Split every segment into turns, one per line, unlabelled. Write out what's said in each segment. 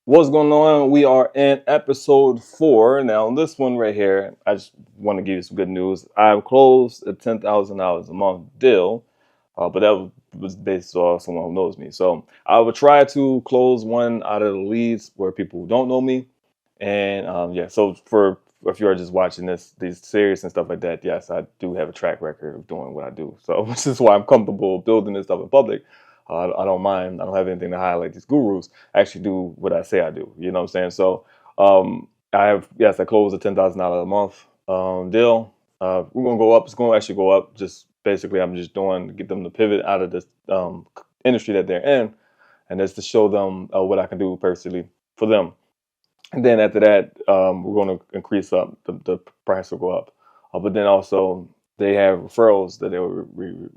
What's going on? We are in episode 4. Now, this one right here, I just want to give you some good news. I've closed a $10,000 a month deal, but that was based off someone who knows me. So I would try to close one out of the leads where people who don't know me. And yeah, so for if you are just watching these series and stuff like that, yes, I do have a track record of doing what I do. So this is why I'm comfortable building this stuff in public. I don't mind. I don't have anything to highlight these gurus. I actually do what I say I do. You know what I'm saying? So I closed a $10,000 a month deal. We're gonna go up. It's gonna actually go up. Just basically, I'm just doing to get them to pivot out of this industry that they're in, and that's to show them what I can do personally for them. And then after that, we're going to increase up the price will go up. But then also they have referrals that they were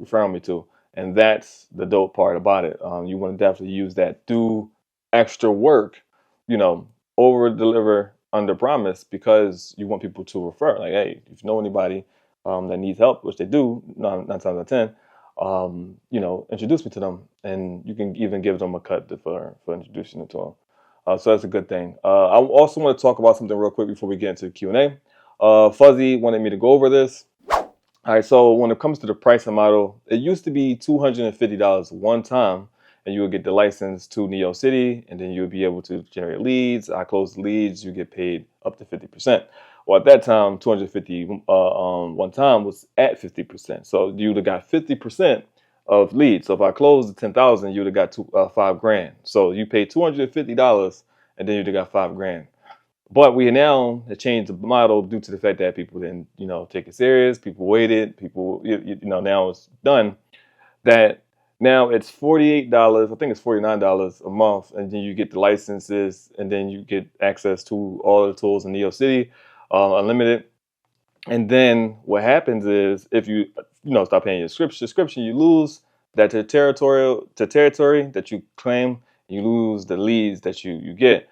referring me to, and that's the dope part about it. You want to definitely use that. Do extra work, you know, over deliver under promise because you want people to refer. Like, hey, if you know anybody that needs help, which they do, nine times out of 10, introduce me to them, and you can even give them a cut for introducing them to them. So that's a good thing. I also want to talk about something real quick before we get into the Q&A. Fuzzy wanted me to go over this. All right, so when it comes to the pricing model, it used to be $250 one time, and you would get the license to New York City, and then you would be able to generate leads. I close the leads, you get paid up to 50%. Well, at that time, 250 one time was at 50%. So you would have got 50% of leads. So if I closed the 10,000, you'd have got $5,000. So you paid $250, and then you'd have got $5,000. But we now have changed the model due to the fact that people didn't, take it serious. People waited. People, now it's done. That now it's $48. I think it's $49 a month, and then you get the licenses, and then you get access to all the tools in New York City, unlimited. And then what happens is if you stop paying your subscription, you lose that territory that you claim. You lose the leads that you get.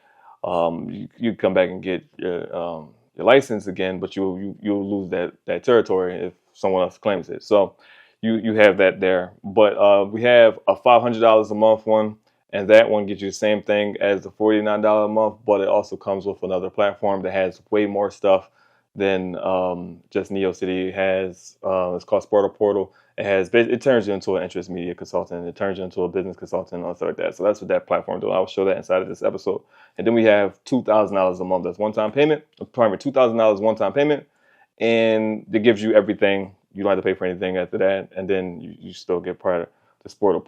You come back and get your license again, but you'll lose that territory if someone else claims it. So you have that there. But we have a $500 a month one, and that one gets you the same thing as the $49 a month, but it also comes with another platform that has way more stuff than just Neo City has. It's called Sparta Portal. It turns you into an interest media consultant. It turns you into a business consultant and stuff like that. So that's what that platform does. I will show that inside of this episode. And then we have $2,000 a month. That's one-time payment. Primary $2,000 one-time payment, and it gives you everything. You don't have to pay for anything after that, and then you still get part of the Sparta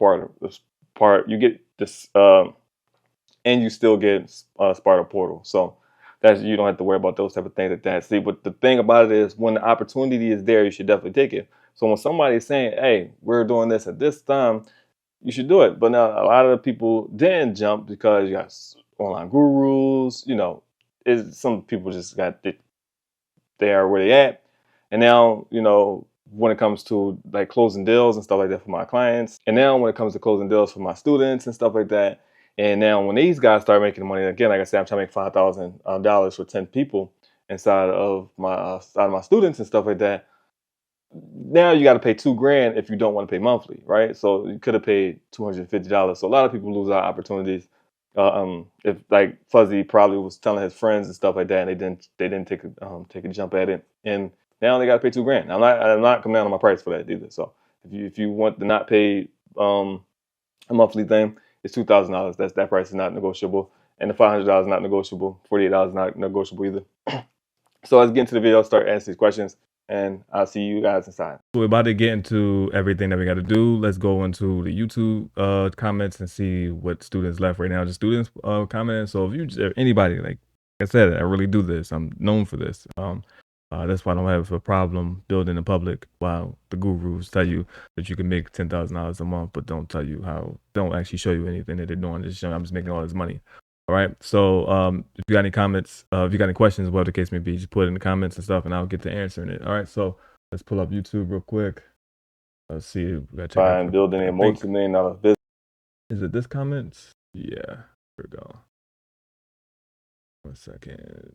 part. You get this, and you still get Sparta Portal. So that's you don't have to worry about those type of things like that. See, but the thing about it is when the opportunity is there, you should definitely take it. So when somebody is saying, hey, we're doing this at this time, you should do it. But now a lot of the people didn't jump because you got online gurus, some people just they are where they at. And now, when it comes to like closing deals and stuff like that for my clients, and now when it comes to closing deals for my students and stuff like that, and now when these guys start making money again, like I said, I'm trying to make $5,000 for 10 people inside of my students and stuff like that. Now you got to pay $2,000 if you don't want to pay monthly, right? So you could have paid $250. So a lot of people lose out opportunities. If like Fuzzy probably was telling his friends and stuff like that, and they didn't take a jump at it, and now they got to pay $2,000. I'm not coming down on my price for that either. So if you want to not pay a monthly thing, it's $2,000. That price is not negotiable, and the $500 is not negotiable. $48 not negotiable either. So let's get into the video, start answering these questions, and I'll see you guys inside. So we're about to get into everything that we got to do. Let's go into the YouTube comments and see what students left right now. Just students commenting. So if anybody, like I said, I really do this. I'm known for this. That's why I don't have a problem building in public while the gurus tell you that you can make $10,000 a month, but don't actually show you anything that they're doing. I'm just making all this money. All right. So if you got any comments, if you got any questions, whatever the case may be, just put it in the comments and stuff, and I'll get to answering it. All right. So let's pull up YouTube real quick. Let's see. We got to check out building a multi-million-dollar business. Is it this comment? Yeah. Here we go. 1 second.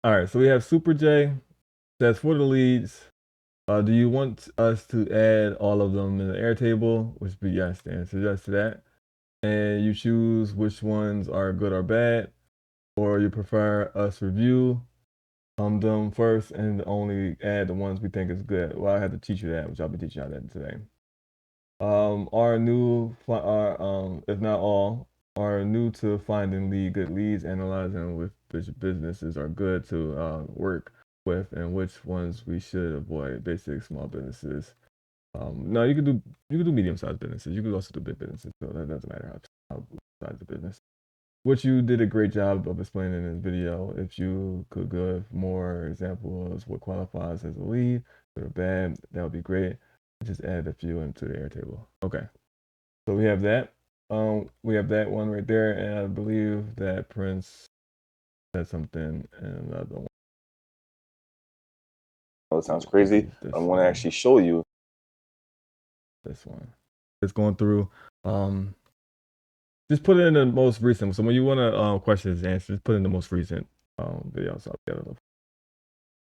All right. So we have Super J. Says for the leads, do you want us to add all of them in the Airtable? Which would be yes. The answer is yes to that.
and you choose which ones are good or bad, or you prefer us review them first and only add the ones we think is good. Well, I have to teach you that, which I'll be teaching you that today. If not all, are new to finding good leads, analyzing which businesses are good to work with, and which ones we should avoid. Basic small businesses. No, you could do medium sized businesses. You could also do big businesses. So that doesn't matter how size the business. Which you did a great job of explaining in this video. If you could give more examples, what qualifies as a lead, good or bad, that would be great. Just add a few into the Airtable. Okay, so we have that. We have that one right there, and I believe that Prince said something in another one.
Oh, it sounds crazy. I want to actually show you
this one. It's going through. Just put it in the most recent. So when you want to questions and answers, put in the most recent video. So I'll get it.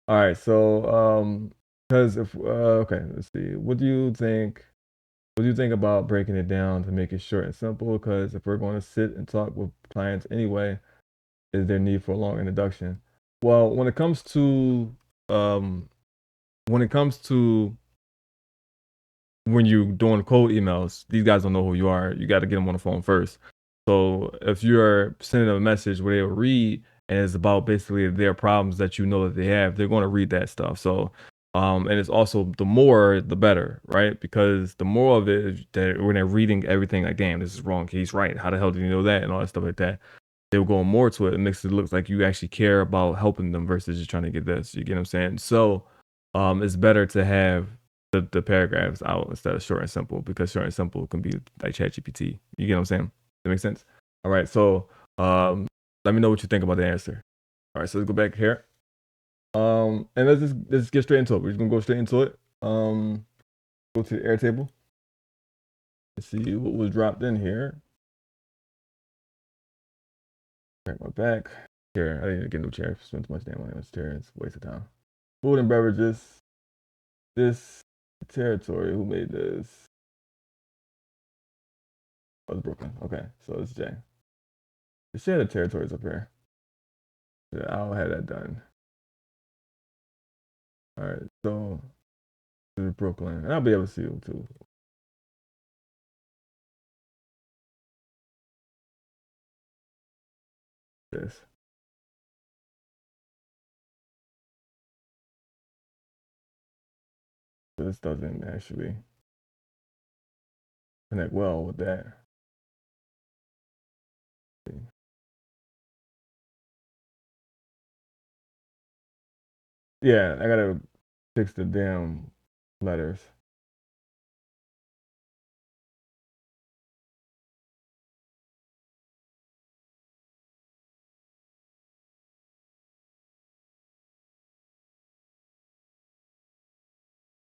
All right. So because if okay, let's see. What do you think? What do you think about breaking it down to make it short and simple? Because if we're going to sit and talk with clients anyway, is there need for a long introduction? Well, um, when it comes to when you're doing cold emails, these guys don't know who you are. You got to get them on the phone first. So if you're sending them a message where they'll read and it's about basically their problems that you know that they have, they're going to read that stuff. So, and it's also the more the better, right? Because the more of it is that when they're reading everything like, damn, this is wrong. He's right. How the hell did you know that? And all that stuff like that. They'll go more to it. It makes it look like you actually care about helping them versus just trying to get this. You get what I'm saying? So, it's better to have the paragraphs out instead of short and simple because short and simple can be like ChatGPT. You get what I'm saying? That makes sense? All right. So let me know what you think about the answer. All right. So let's go back here. And let's get straight into it. We're just gonna go straight into it. Go to the Airtable. Let's see what was dropped in here. Crack my back. Here, I didn't get no chair. Spent too much damn money on this chair. It's a waste of time. Food and beverages. This territory. Who made this? Oh, it's Brooklyn. Okay, so it's Jay. The share the territories up here. Yeah, I'll have that done. All right, so this is Brooklyn, and I'll be able to see you too. This. This doesn't actually connect well with that. Yeah, I gotta fix the damn letters.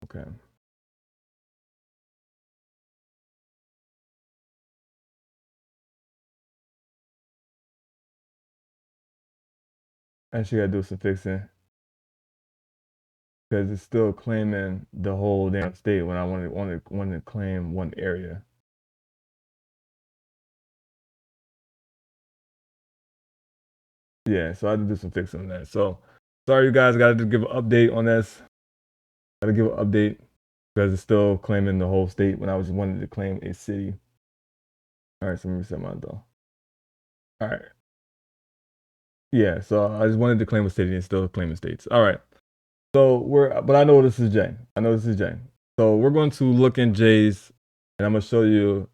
Okay. Actually, gotta do some fixing because it's still claiming the whole damn state when I want to claim one area. Yeah, so I had to do some fixing on that. So sorry, you guys. Got to give an update on this. Got to give an update because it's still claiming the whole state when I was wanted to claim a city. All right, so let me reset mine though. All right. Yeah, so I just wanted to claim a city and still claiming states. All right. So but I know this is Jay. I know this is Jay. So we're going to look in Jay's, and I'm gonna show you.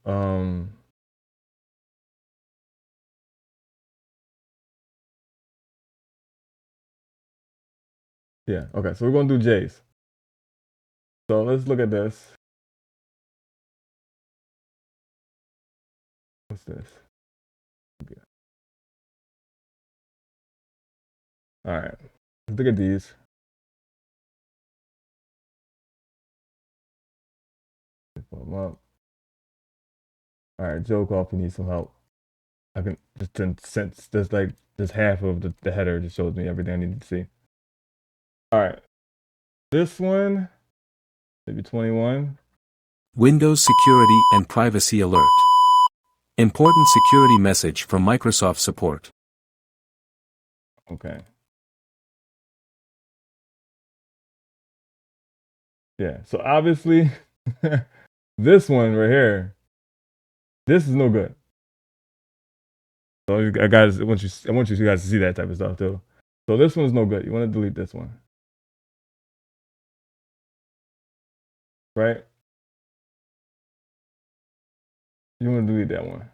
Yeah. Okay. So we're gonna do Jay's. So let's look at this. What's this? Okay. All right. Let's look at these. Pull them up. All right. Joe Coffee needs some help. I can just since there's like just half of the header just shows me everything I need to see. All right. This one, maybe 21.
Windows security and privacy alert. Important security message from Microsoft support.
Okay. Yeah. So obviously, this one right here, this is no good. So guys, I want you guys to see that type of stuff too. So this one's no good. You want to delete this one, right? You want to delete that one.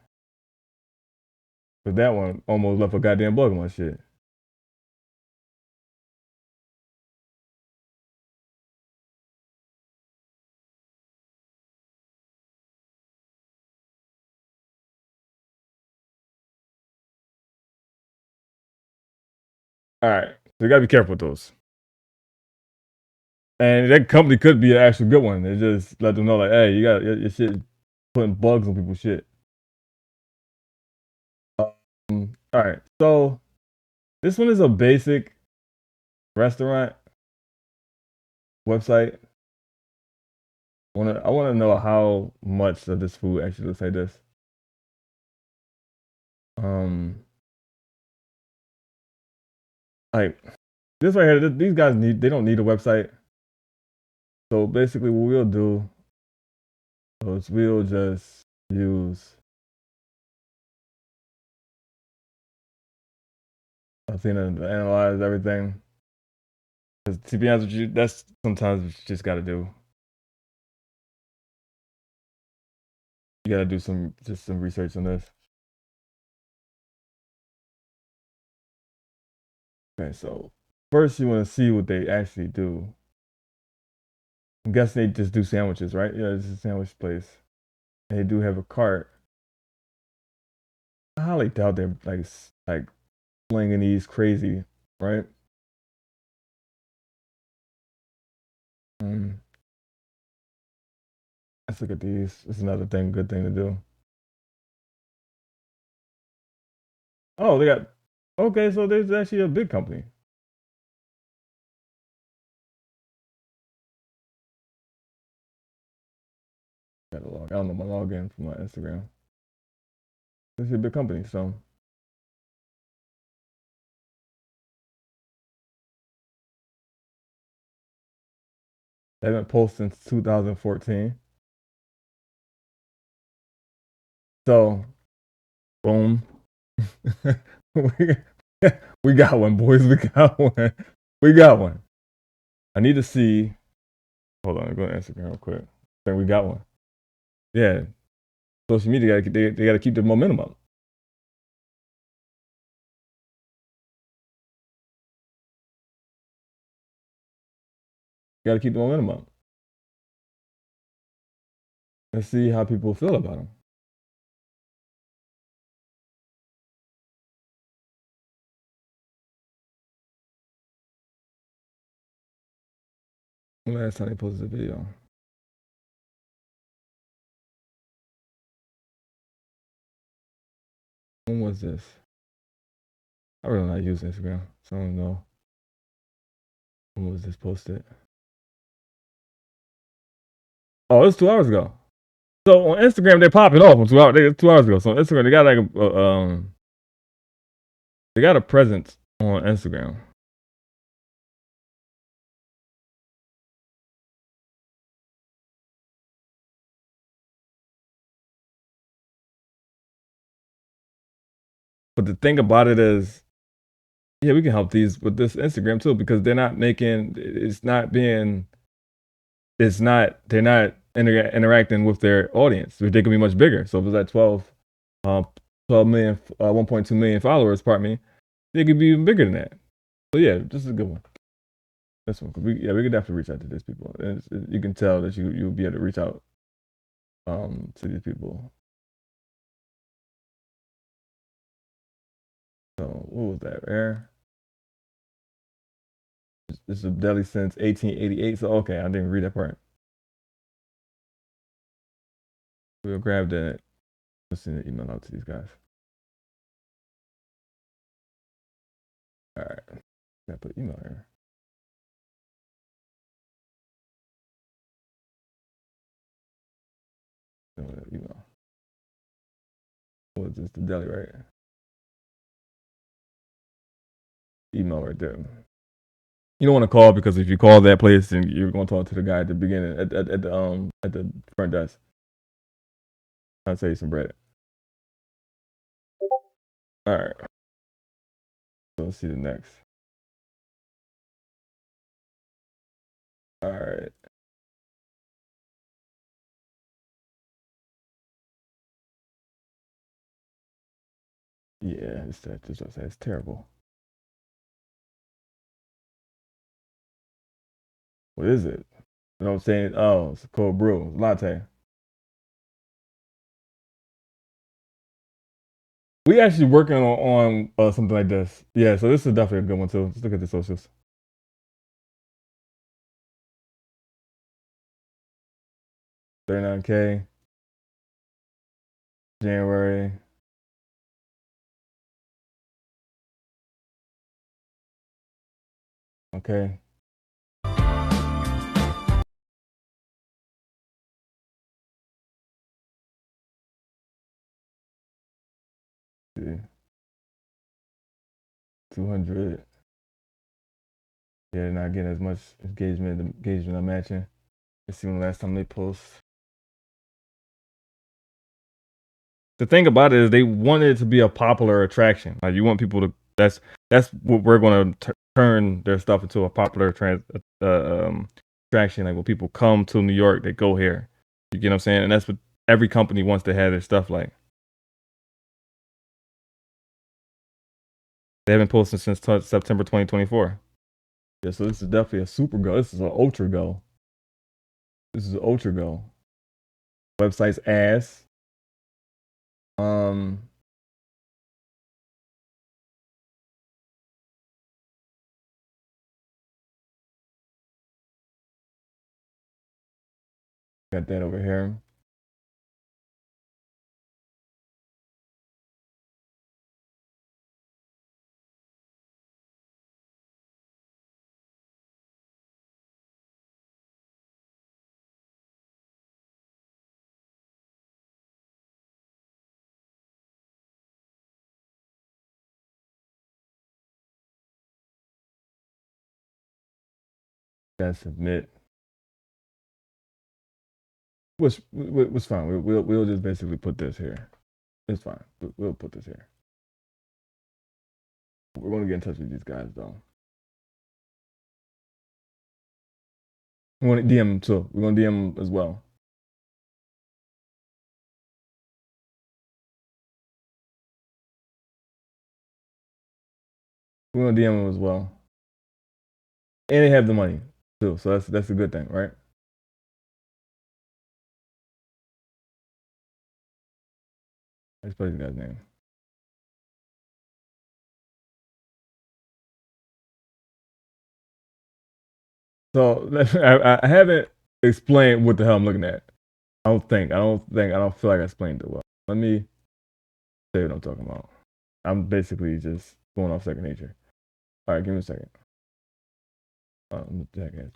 But that one almost left a goddamn bug in my shit. All right. So you gotta be careful with those. And that company could be an actual good one. They just let them know, like, hey, you got your shit putting bugs on people's shit. All right. So this one is a basic restaurant website. I wanna know how much of this food actually looks like this. Um like this right here, these guys they don't need a website. So basically what we'll do is we'll just use Athena to analyze everything. Because to be honest with you, that's sometimes what you just gotta do. You gotta do some research on this. Okay, so first you wanna see what they actually do. I'm guessing they just do sandwiches, right? Yeah, it's a sandwich place. And they do have a cart. I highly doubt they're like slinging these crazy, right? Um, let's look at these. It's another good thing to do. Oh, they got okay. So there's actually a big company. Got to log. I don't know my login for my Instagram. This is a big company, so they haven't posted since 2014. So boom, we we got one, boys. We got one. We got one. I need to see. Hold on, go to Instagram real quick. I think we got one. Yeah, social media they got to keep the momentum up. Got to keep the momentum up. Let's see how people feel about them. Last time they posted a video. When was this? I really not use Instagram, so I don't know. When was this posted? Oh, it's 2 hours ago. So on Instagram they're popping off on 2 hours. 2 hours ago. So on Instagram they got like they got a presence on Instagram. But the thing about it is, yeah, we can help these with this Instagram too because they're not making. It's not being. It's not. They're not interacting with their audience, which they can be much bigger. So if it's at 12 million, 1.2 million followers, pardon me, they could be even bigger than that. So yeah, this is a good one. This one, we could definitely reach out to these people. And you can tell that you'll be able to reach out to these people. So what was that? Rare. This is a deli since 1888. So okay, I didn't read that part. We'll grab that. Let's send an email out to these guys. All right, gotta put email here. Email. What is this? The deli, right? Email right there. You don't want to call because if you call that place, then you're going to talk to the guy at the beginning at the front desk. I'll save you some bread. All right. So let's see the next. All right. Yeah, it's terrible. What is it? You know what I'm saying? Oh, it's a cold brew, latte. We actually working on something like this. Yeah, so this is definitely a good one too. Let's look at the socials. 39K, January. Okay. See. 200. Yeah, they're not getting as much engagement I'm matching. Let's see when the last time they post. The thing about it is they want it to be a popular attraction. Like you want people to. That's what we're going to turn their stuff into a popular attraction. Like when people come to New York, they go here. You get what I'm saying? And that's what every company wants to have their stuff like. They haven't posted since September 2024. Yeah, so this is definitely a super go. This is an ultra go. This is an ultra go. Website's ass. Got that over here. Got submit. What's fine. We'll just basically put this here. It's fine. We'll put this here. We're gonna get in touch with these guys though. We want to DM them too. We're gonna DM them as well. We're gonna DM them as well. And they have the money too, so that's a good thing, right? Let's put this guy's name. So I haven't explained what the hell I'm looking at. I don't feel like I explained it well. Let me say what I'm talking about. I'm basically just going off second nature. All right, give me a second. The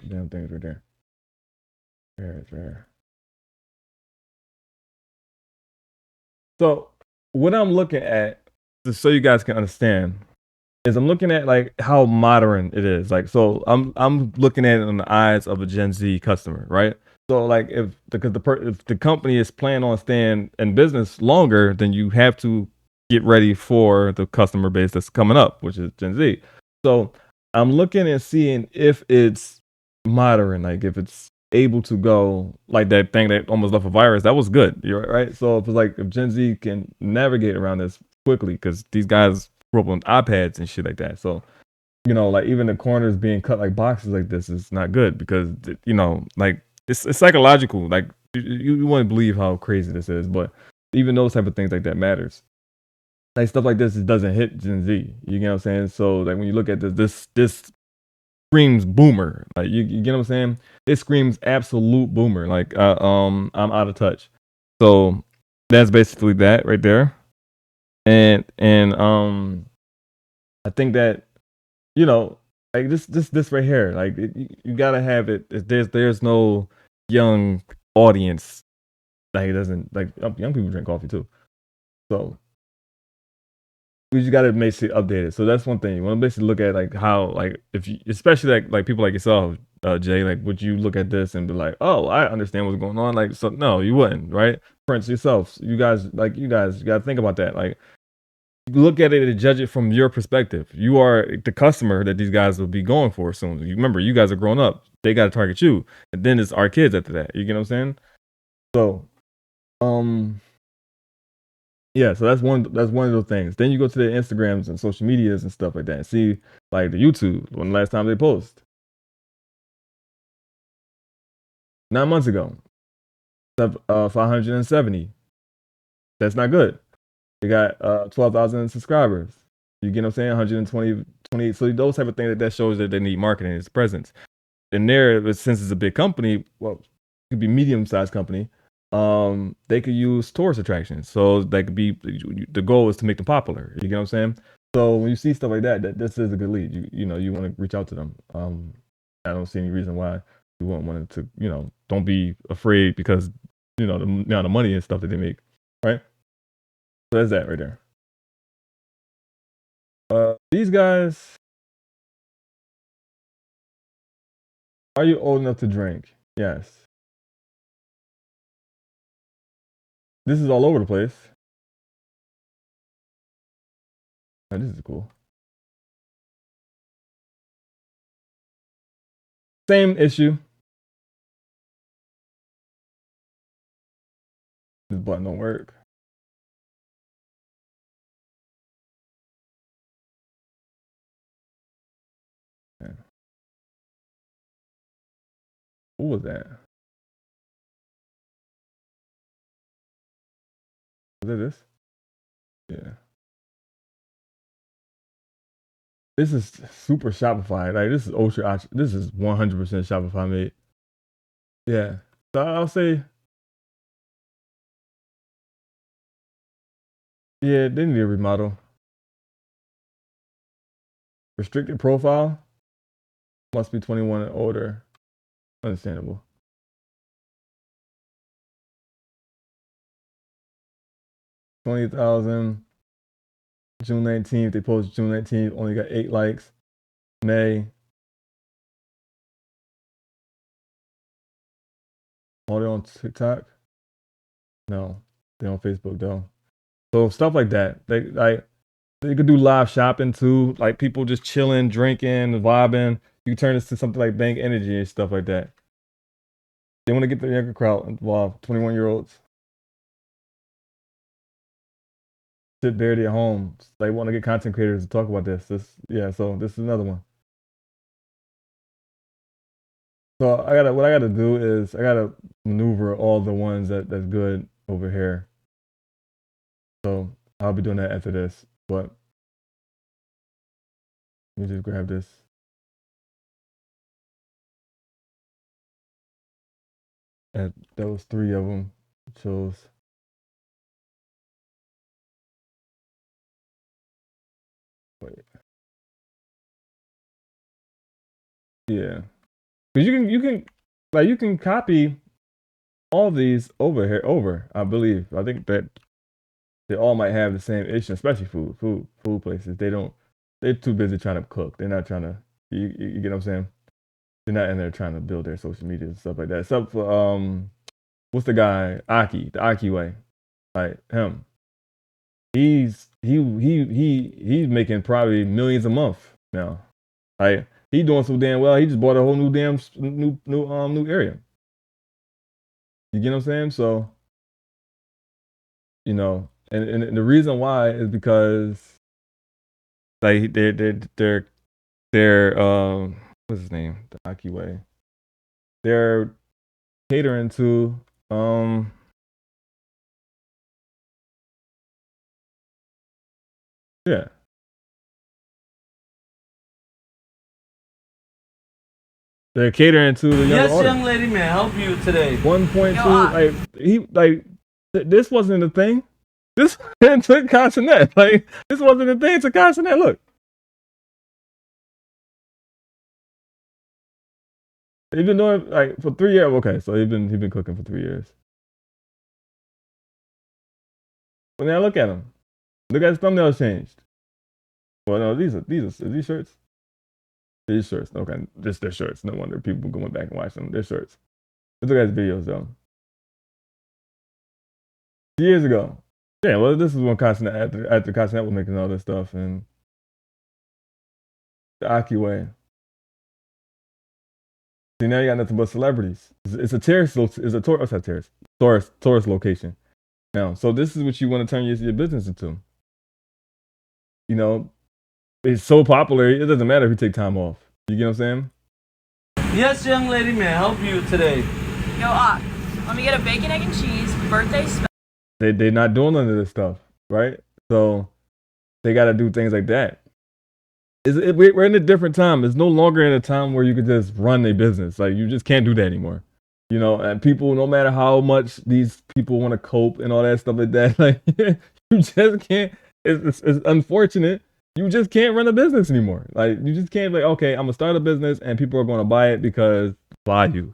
damn thing is right there. There, it's right here. So what I'm looking at, just so you guys can understand, is I'm looking at like how modern it is. Like, so I'm looking at it in the eyes of a Gen Z customer, right? So like if the company is planning on staying in business longer, then you have to get ready for the customer base that's coming up, which is Gen Z. So I'm looking and seeing if it's modern, like if it's able to go like that thing that almost left a virus. That was good, you're right. So if it's like if Gen Z can navigate around this quickly, because these guys grew up on iPads and shit like that. So like even the corners being cut like boxes like this is not good because like it's psychological. Like you wouldn't believe how crazy this is, but even those type of things like that matters. Like stuff like this, it doesn't hit Gen Z. You get what I'm saying? So like when you look at this screams boomer. Like you get what I'm saying? It screams absolute boomer. Like I'm out of touch. So that's basically that right there. And I think that like this right here, like you gotta have it. There's no young audience. Like it doesn't like young people drink coffee too. So we just gotta basically update it. So that's one thing. You want to basically look at like how like if you, especially like people like yourself, Jay, like would you look at this and be like, oh, I understand what's going on? Like, so no, you wouldn't, right? Prince yourself, you guys you gotta think about that. Like, look at it and judge it from your perspective. You are the customer that these guys will be going for soon. You remember, you guys are grown up. They got to target you, and then it's our kids after that. You get what I'm saying? So, yeah. So that's one of those things. Then you go to their Instagrams and social medias and stuff like that, and see like the YouTube. When the last time they post? 9 months ago. 570. That's not good. They got 12,000 subscribers. You get what I'm saying? 120, 20. So those type of things that shows that they need marketing, its presence. And there, since it's a big company, well, it could be medium-sized company. They could use tourist attractions. So they could be, the goal is to make them popular. You get what I'm saying? So when you see stuff like that, this is a good lead. You know, you want to reach out to them. I don't see any reason why you wouldn't want to, don't be afraid because, the amount of money and stuff that they make, right? So that's that right there. These guys, are you old enough to drink? Yes. This is all over the place. Oh, this is cool. Same issue. This button don't work. Yeah. What was that? Was it this? Yeah. This is super Shopify. Like this is ultra. This is 100% Shopify made. Yeah. So I'll say, yeah, they need a remodel. Restricted profile. Must be 21 and older. Understandable. $20,000. June 19th. They posted June 19th. Only got 8 likes. May. Are they on TikTok? No. They're on Facebook though. So stuff like that. They could do live shopping too, like people just chilling, drinking, vibing. You turn this to something like Bank Energy and stuff like that. They want to get the younger crowd involved, 21-year-olds. Sit barely at home. They want to get content creators to talk about this. So this is another one. So what I gotta do is I gotta maneuver all the ones that's good over here. So I'll be doing that after this. But let me just grab this. And that was 3 of them. Chose. Wait. Yeah. Because you can copy all these over. I believe. I think that they all might have the same issue, especially food places. They're too busy trying to cook. They're not trying to. You get what I'm saying? They're not in there trying to build their social media and stuff like that. Except for what's the guy the Aki way, like him. He's making probably millions a month now. Like he's doing so damn well. He just bought a whole new new area. You get what I'm saying? So, and the reason why is because like they're what's his name? The Aki way. They're catering to yeah. They're catering to the
Yes,
audience.
young lady, may I help you today?
1.2 this wasn't a thing. This took Consonant. Like this wasn't a thing to Consonant. Look. He's been doing like for 3 years. Okay, so he's been cooking for 3 years. But now look at him. Look at his thumbnail changed. Well, no, these shirts. These shirts. Okay, just their shirts. No wonder people going back and watch them. Their shirts. Let's look at his videos though. Years ago. Yeah, well, this is when Constant after Constant was making all this stuff and the Aki way. See, now you got nothing but celebrities. It's a tourist. It's a tourist. What's that tourist? Tourist location. Now, so this is what you want to turn your business into. You know, it's so popular. It doesn't matter if you take time off. You get what I'm saying?
Yes, young lady, may I help you today?
Yo, let me get a bacon, egg, and cheese, birthday special.
They're not doing none of this stuff, right? So they got to do things like that. We're in a different time. It's no longer in a time where you could just run a business. Like you just can't do that anymore. You know, and people, no matter how much these people want to cope and all that stuff like that, like you just can't. It's unfortunate. You just can't run a business anymore. Like you just can't. Like, okay, I'm gonna start a business and people are going to buy it because value.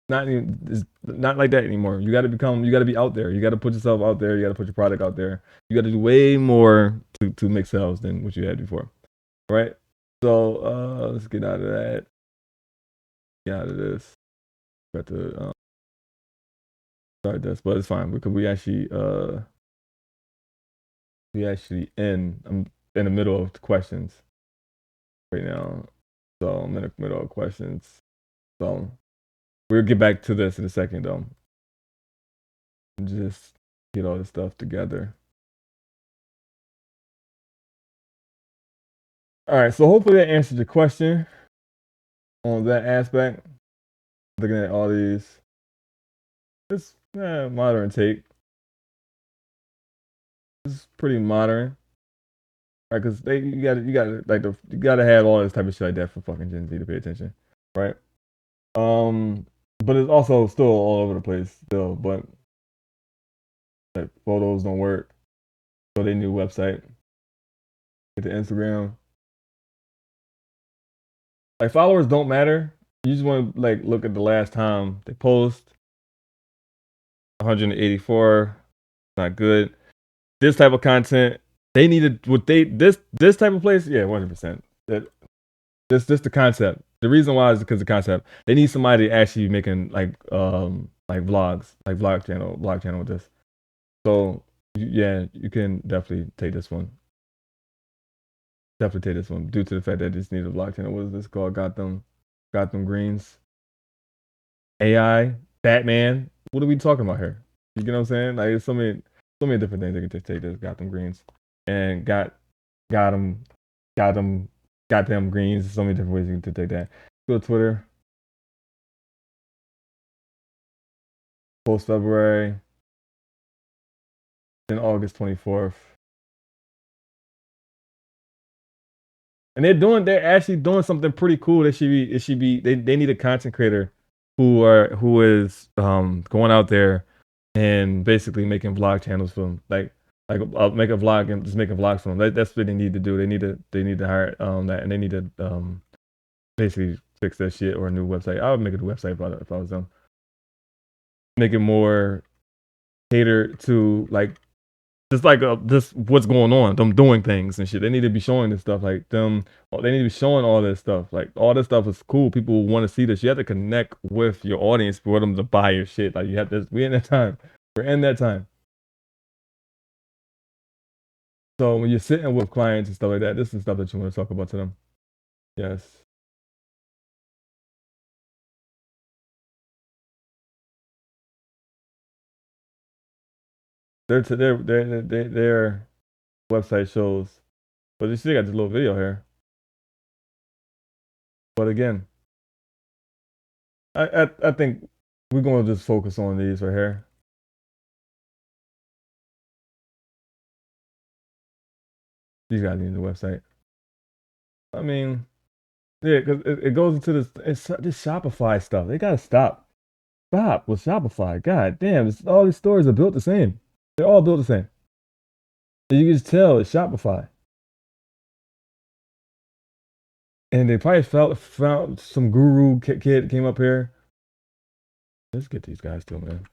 It's not like that anymore. You got to be out there. You got to put yourself out there. You got to put your product out there. You got to do way more to make sales than what you had before. Right? So let's get out of that. Get out of this. Got to start this, but it's fine because we actually in. I'm in the middle of the questions right now. So I'm in the middle of questions. So we'll get back to this in a second though. Just get all this stuff together. All right, so hopefully that answered your question on that aspect. Looking at all these, it's modern take. It's pretty modern, right? Because you gotta have all this type of shit like that for fucking Gen Z to pay attention, right? But it's also still all over the place still. But like, photos don't work, so they new website. Get the Instagram. Like followers don't matter. You just want to like look at the last time they post. 184, not good. This type of content, they needed what they this type of place, yeah, 100%. That this the concept. The reason why is because the concept. They need somebody actually making like vlogs, like vlog channel with this. So yeah, you can definitely take this one. Definitely take this one due to the fact that they just need a vlog channel. What is this called? Gotham Greens. AI, Batman. What are we talking about here? You get what I'm saying? Like, there's so many different things they can just take this. Gotham Greens and got them, goddamn greens. So many different ways you can take that. Go to Twitter. Post February, then August 24th. And they're actually doing something pretty cool. They need a content creator who is going out there and basically making vlog channels for them. Like make a vlog and just making vlogs for them. That's what they need to do. They need to hire that, and they need to basically fix that shit or a new website. I would make a new website if I was them. Make it more catered to like just what's going on, them doing things and shit. They need to be showing this stuff, like them. They need to be showing all this stuff. Like all this stuff is cool. People want to see this. You have to connect with your audience for them to buy your shit. Like you have to. We're in that time. We're in that time. So when you're sitting with clients and stuff like that, this is stuff that you want to talk about to them. Yes. Their website shows, but you still got this little video here. But again, I think we're gonna just focus on these right here. These guys need the website. I mean, yeah, because it goes into this Shopify stuff. They gotta stop. Stop with Shopify. God damn, all these stores are built the same. They're all built the same. And you can just tell it's Shopify. And they probably found some guru kid came up here. Let's get these guys too, man.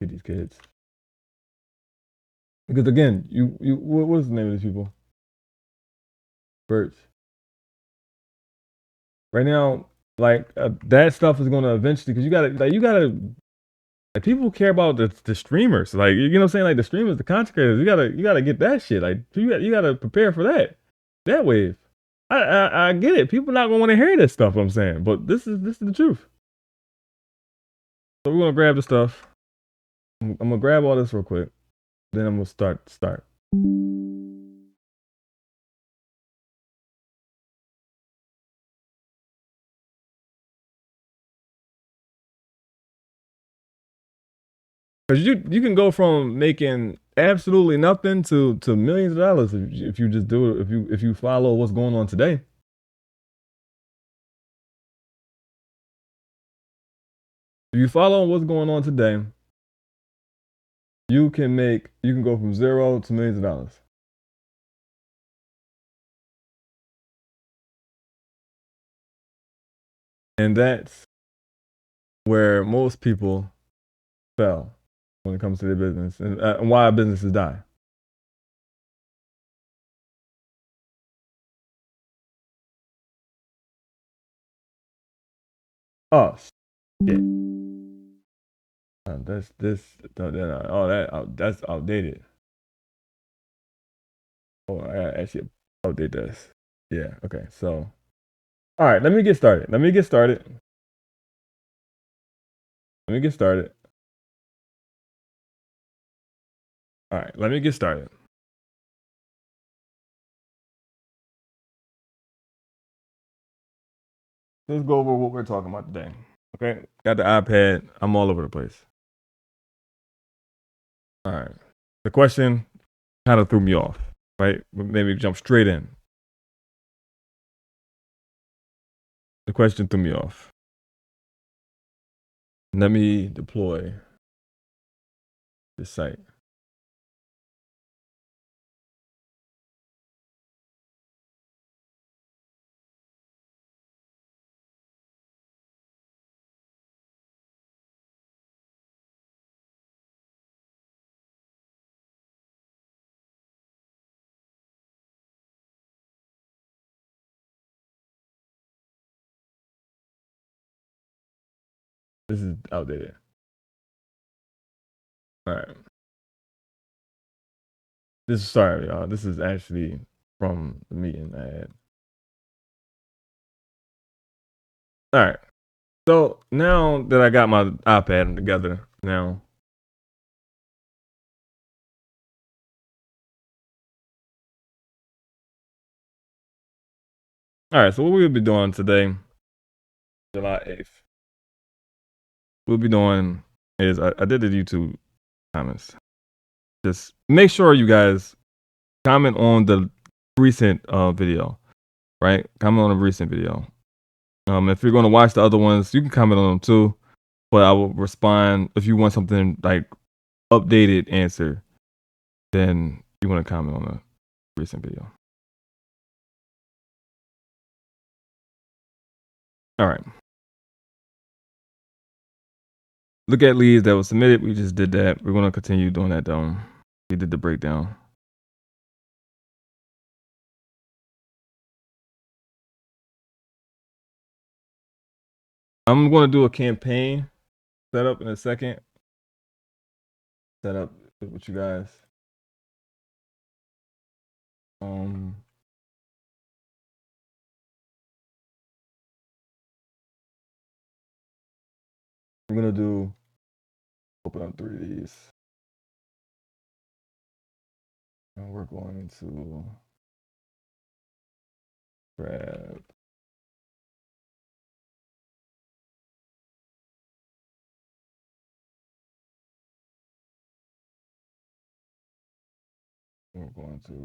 Get these kids. Because again, what's the name of these people? Birch. Right now, like that stuff is gonna eventually, because you gotta like people care about the streamers, like you know what I'm saying, like the streamers, the content creators. You gotta get that shit. Like you gotta prepare for that wave. I get it. People not gonna want to hear this stuff. I'm saying, but this is the truth. So we're gonna grab the stuff. I'm gonna grab all this real quick. Then I'm gonna start. Because you can go from making absolutely nothing to millions of dollars if you just do it, if you follow what's going on today. If you follow what's going on today, you can go from zero to millions of dollars. And that's where most people fail when it comes to their business, and why businesses die. Oh shit! That's that's outdated. Oh, I actually update this. Yeah. Okay. So, all right. Let me get started. Let me get started. All right. Let me get started. Let's go over what we're talking about today. Okay. Got the iPad. I'm all over the place. All right. The question kind of threw me off, right? Maybe jump straight in. The question threw me off. Let me deploy this site. This is outdated. All right. Sorry, y'all. This is actually from the meeting I had. All right. So now that I got my iPad together, now all right. So what we'll be doing today, July 8th, we'll be doing is I did the YouTube comments. Just make sure you guys comment on the recent video, right? Comment on the recent video. If you're going to watch the other ones, you can comment on them too. But I will respond if you want something like updated answer. Then you want to comment on the recent video. All right. Look at leads that was submitted. We just did that. We're going to continue doing that though. We did the breakdown. I'm going to do a campaign setup in a second. Set up with you guys. I'm going to open up 3 of these. And we're going to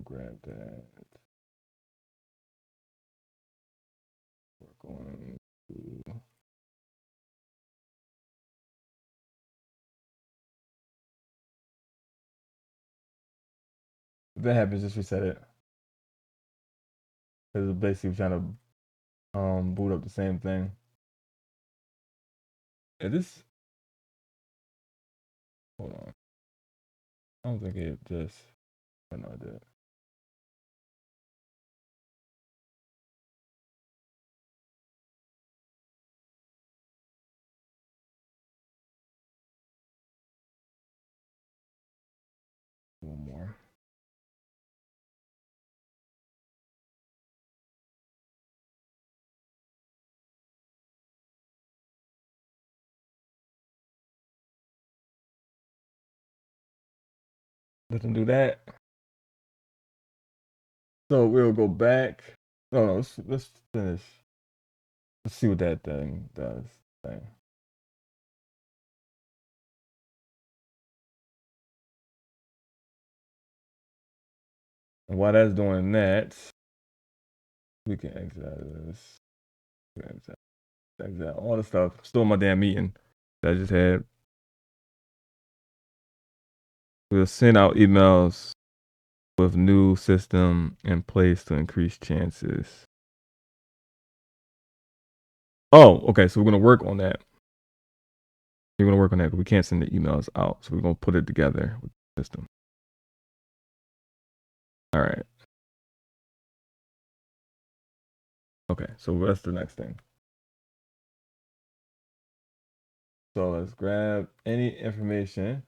grab that. We're going to if that happens, just reset it. Because it's basically trying to boot up the same thing. Is this? Hold on. I don't think it just. I know I did. One more. Doesn't do that. So we'll go back. No, let's finish. Let's see what that thing does. Thing. And while that's doing that, we can exit out of this. Exit all the stuff. Still in my damn meeting that I just had. We'll send out emails with new system in place to increase chances. Oh, okay. So we're gonna work on that. We're gonna work on that because we can't send the emails out. So we're gonna put it together with the system. All right. Okay. So that's the next thing. So let's grab any information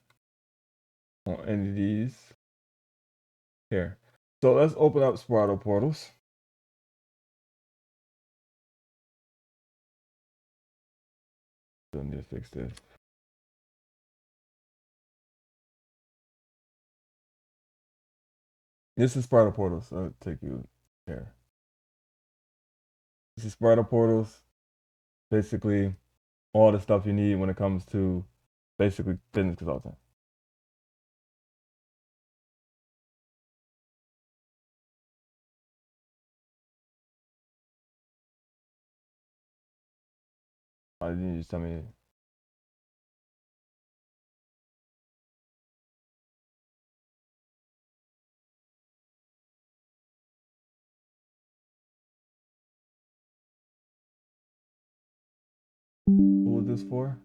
on any of these here. So let's open up Sparrow portals. Still need to fix this. This is Sparta Portals. I'll take you here. This is Sparta Portals. Basically, all the stuff you need when it comes to basically business consulting. You need to just tell me. What was this for?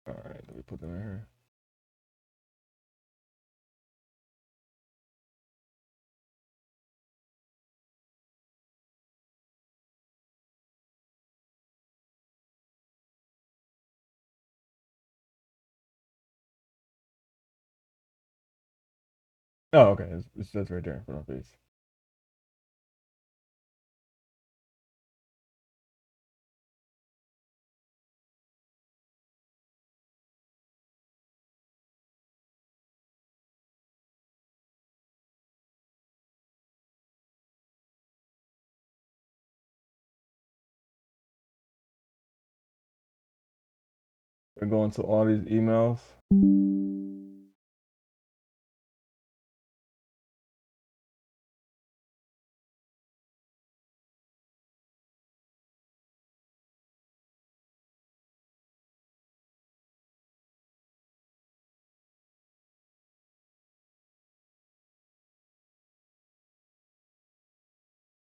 All right, let me put them in here. Oh, okay. It's that's right there in front of my face. We're going to all these emails.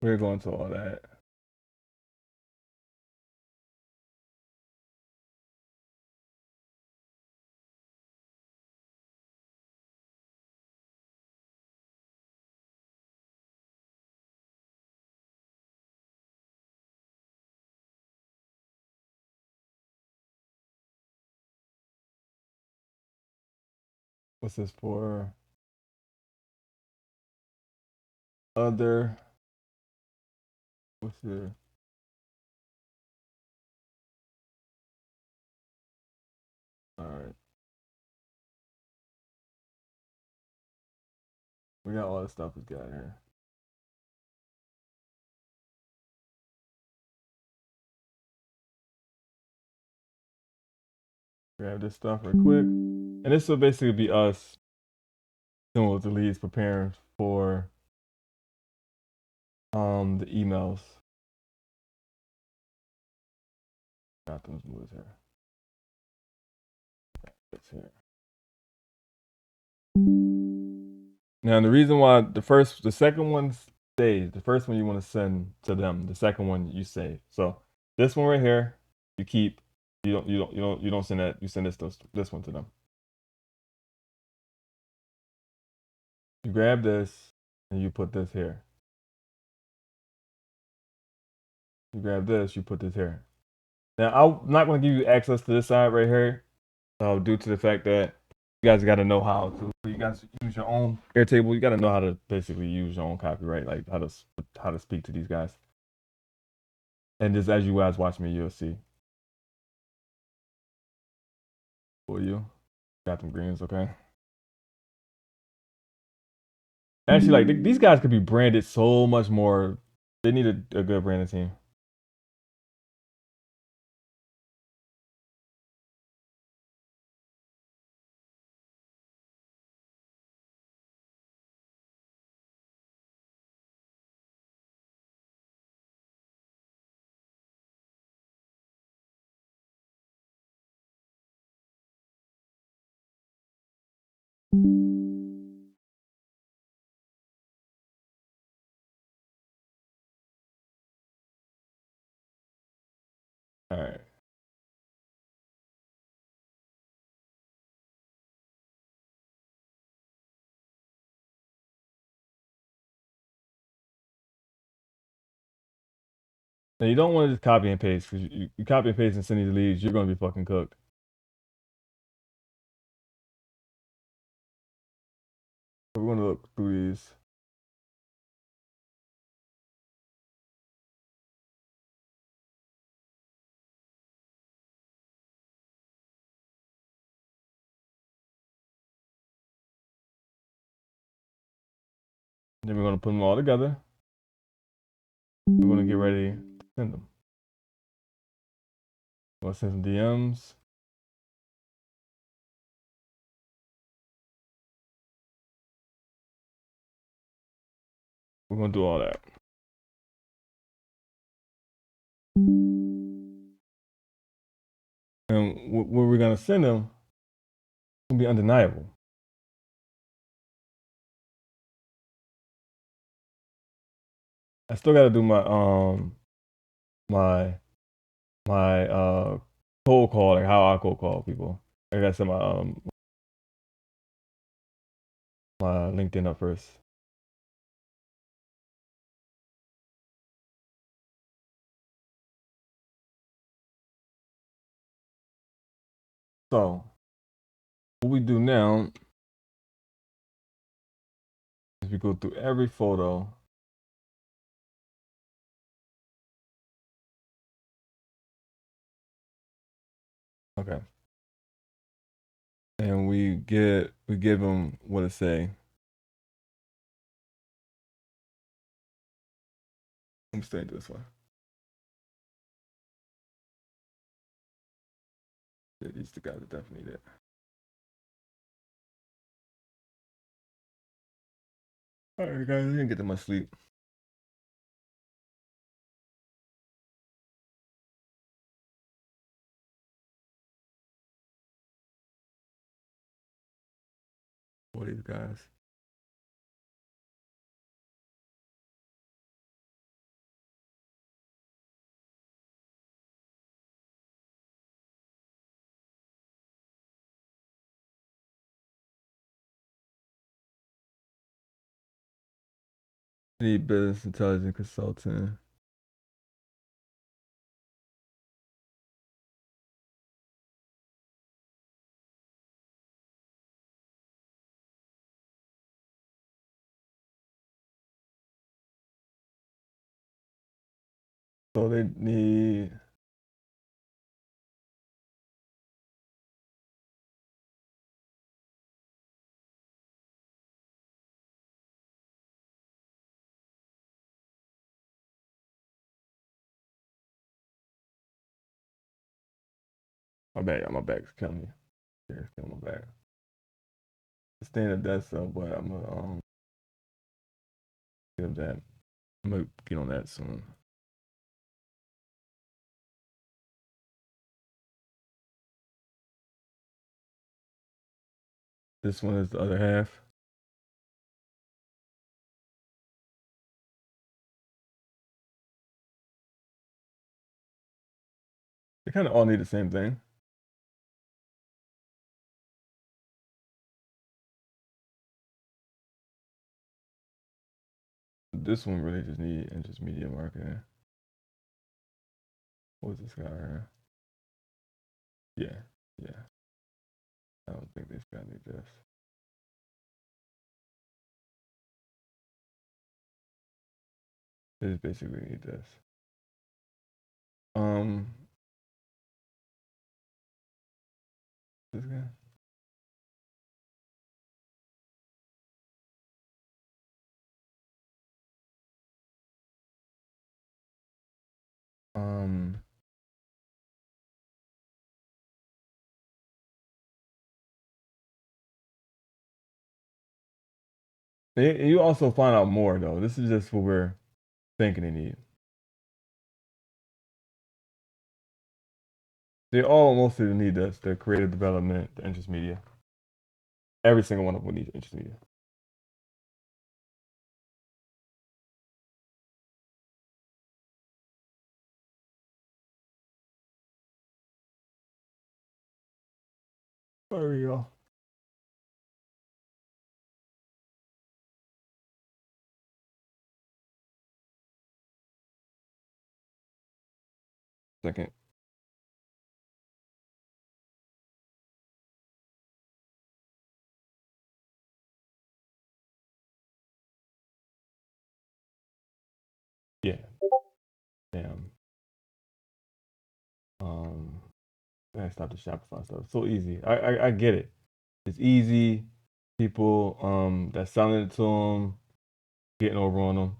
We're going to all that. What's this for? Other. What's the? All right. We got all the stuff we got here. Grab this stuff real quick. And this will basically be us doing with the leads, preparing for the emails. Got those moves here. It's here. Now the reason why the second one stays, the first one you want to send to them, the second one you save. So this one right here, You keep. You don't send that. You send this one to them. You grab this and you put this here. You grab this, you put this here. Now, I'm not going to give you access to this side right here, due to the fact that you guys got to know how to. You guys use your own Airtable. You got to know how to basically use your own copyright, like how to speak to these guys. And just as you guys watch me, you'll see. For you, got them greens, okay? Actually, like these guys could be branded so much more. They need a good branding team. All right. Now you don't want to just copy and paste because you copy and paste and send these leads, you're going to be fucking cooked. So we're going to look through these. Then we're going to put them all together. We're going to get ready to send them. We're going to send some DMs. We're going to do all that. And what we're going to send them will be undeniable. I still got to do my cold call, like how I cold call people. I got to set my LinkedIn up first. So what we do now is we go through every photo. Okay. And we give them what it say. I'm staying this one. Yeah, these two guys are definitely there. All right, guys, I didn't get that much sleep. For these guys. Need business intelligence consultant. So they need. My bad, my back's killing me. Yeah, it's killing my back. Staying at that stuff, but I'm gonna give that. I'm gonna get on that soon. This one is the other half. They kind of all need the same thing. This one really just need intermediate marketing. What's this guy right here? Yeah. I don't think this guy needs this. This basically need this. This guy. You also find out more though. This is just what we're thinking they need. They all mostly need this, the creative development, the interest media. Every single one of them needs interest media. There we go. Second. Yeah. Damn. I stop the Shopify stuff. So easy. I get it. It's easy. People that's selling it to them, getting over on them.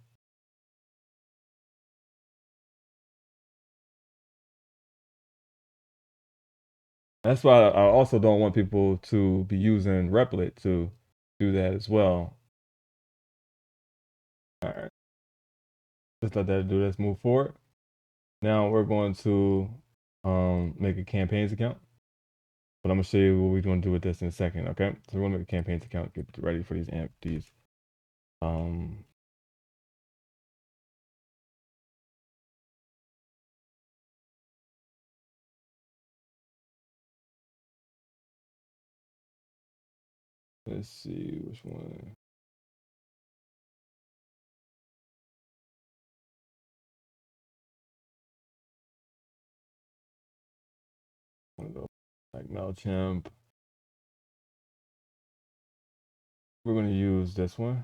That's why I also don't want people to be using Replit to do that as well. All right. Just let that do. Let's move forward. Now we're going to make a campaigns account. But I'm gonna show you what we're gonna do with this in a second, okay? So we're gonna make a campaigns account, get ready for these let's see which one. I'm gonna go like MailChimp. We're gonna use this one.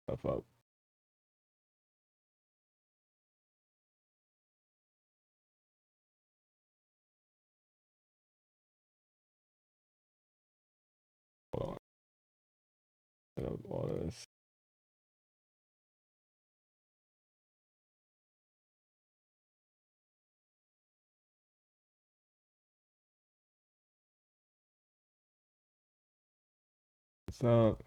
Stuff up. Hold on. Set up all this. It's up.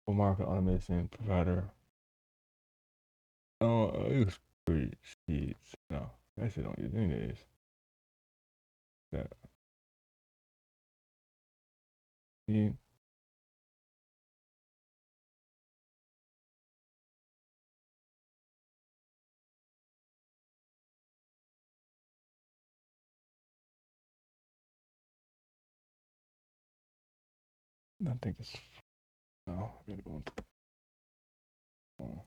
For market automation provider. Oh, use sheets. No, I actually don't use any of these. That. See? I think it's no. I gotta go. Oh.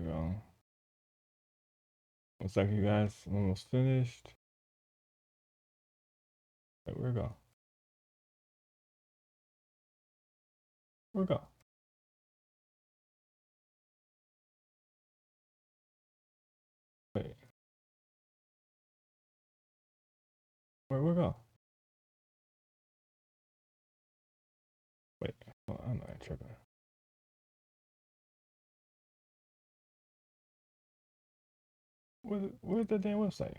go. 1 second, you guys. I'm almost finished. Right, where'd it go? Where'd it go? Wait. Where'd it go? Wait. Oh, I'm not tripping. Where's that damn website?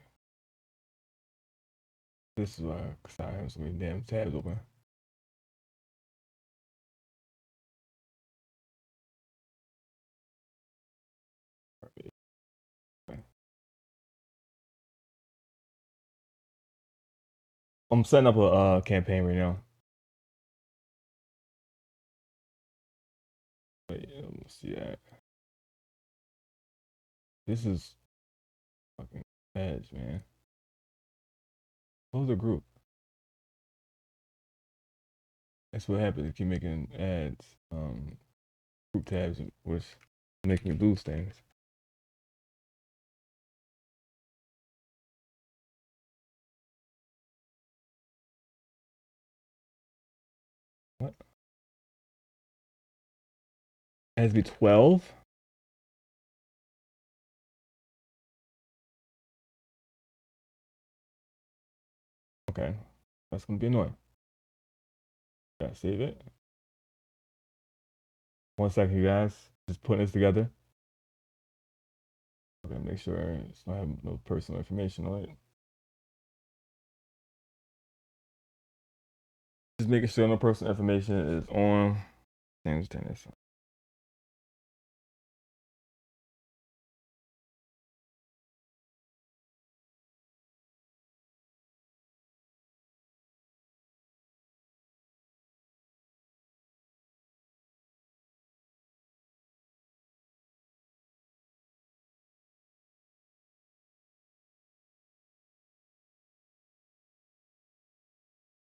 This is why, cause I have so many damn tabs open. I'm setting up a campaign right now. Wait, let me see that. This is fucking ads, man. Close the group. That's what happens if you keep making ads, group tabs, which make me lose things. What? It has to be 12? Okay. That's gonna be annoying. Gotta save it. 1 second, you guys. Just putting this together. Okay, make sure it's not have no personal information on it. Just making sure no personal information is on. Change this.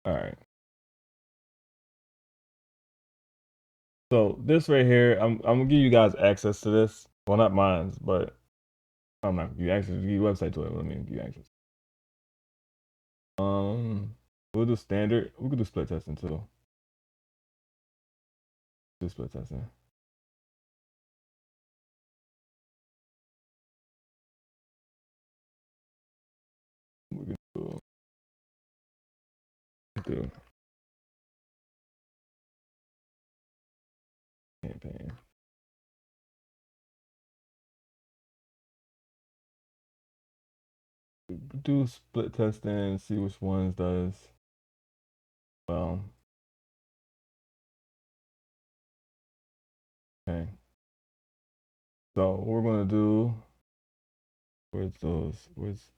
All right. So this right here, I'm gonna give you guys access to this. Well, not mine, but I'm not gonna give you access. Give you website to it. Let me give you access. We'll do standard. We could do split testing too. Do split testing. We could do campaign. Do split testing and see which ones does well. Okay. So what we're gonna do. Where's those? Where's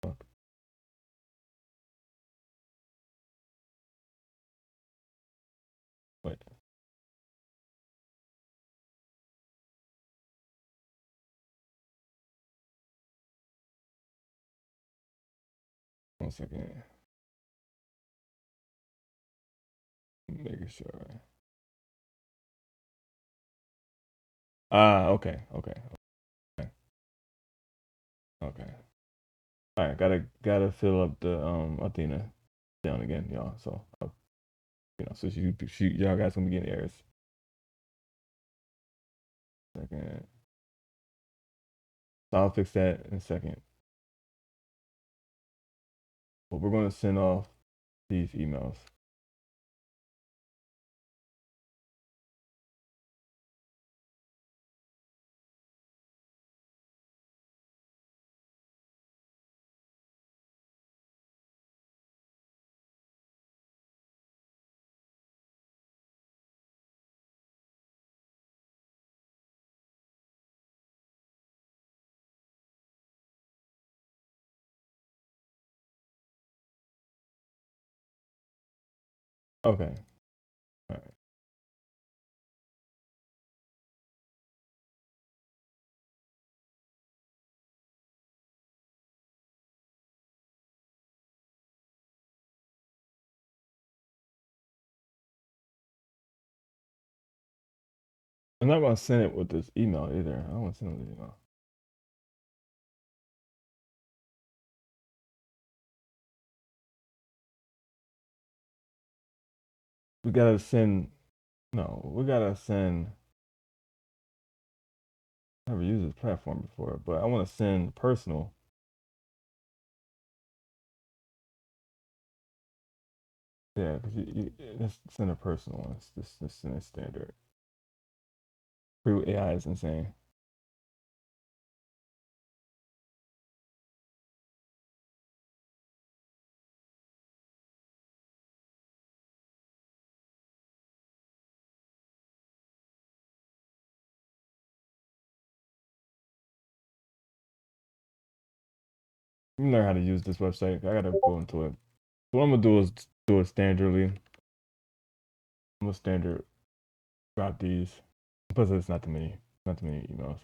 fuck? Wait. 1 second. Making sure. Ah, okay. Okay. All right, gotta fill up the Athena down again, y'all. So so y'all guys gonna be getting errors. Second. So I'll fix that in a second. But we're gonna send off these emails. Okay. All right. I'm not gonna send it with this email either. I don't want to send it with this email. We gotta send. No, we gotta send. I've never used this platform before, but I want to send personal. Yeah, because let's send a personal one. Let's send a standard. Free AI is insane. You learn how to use this website. I gotta go into it. So what I'm gonna do is do it standardly. I'm gonna standard drop these. Plus, it's not too many emails.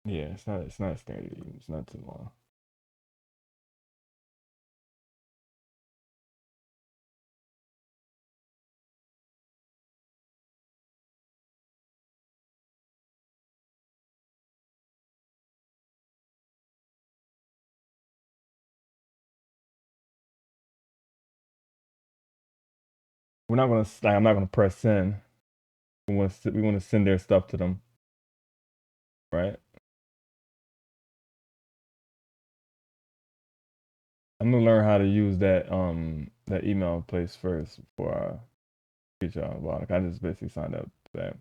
Yeah, it's not standard. It's not too long. We're not gonna like, I'm not gonna press send. We want to send their stuff to them, right? I'm gonna learn how to use that email place first before I reach out. Well, like I just basically signed up to that.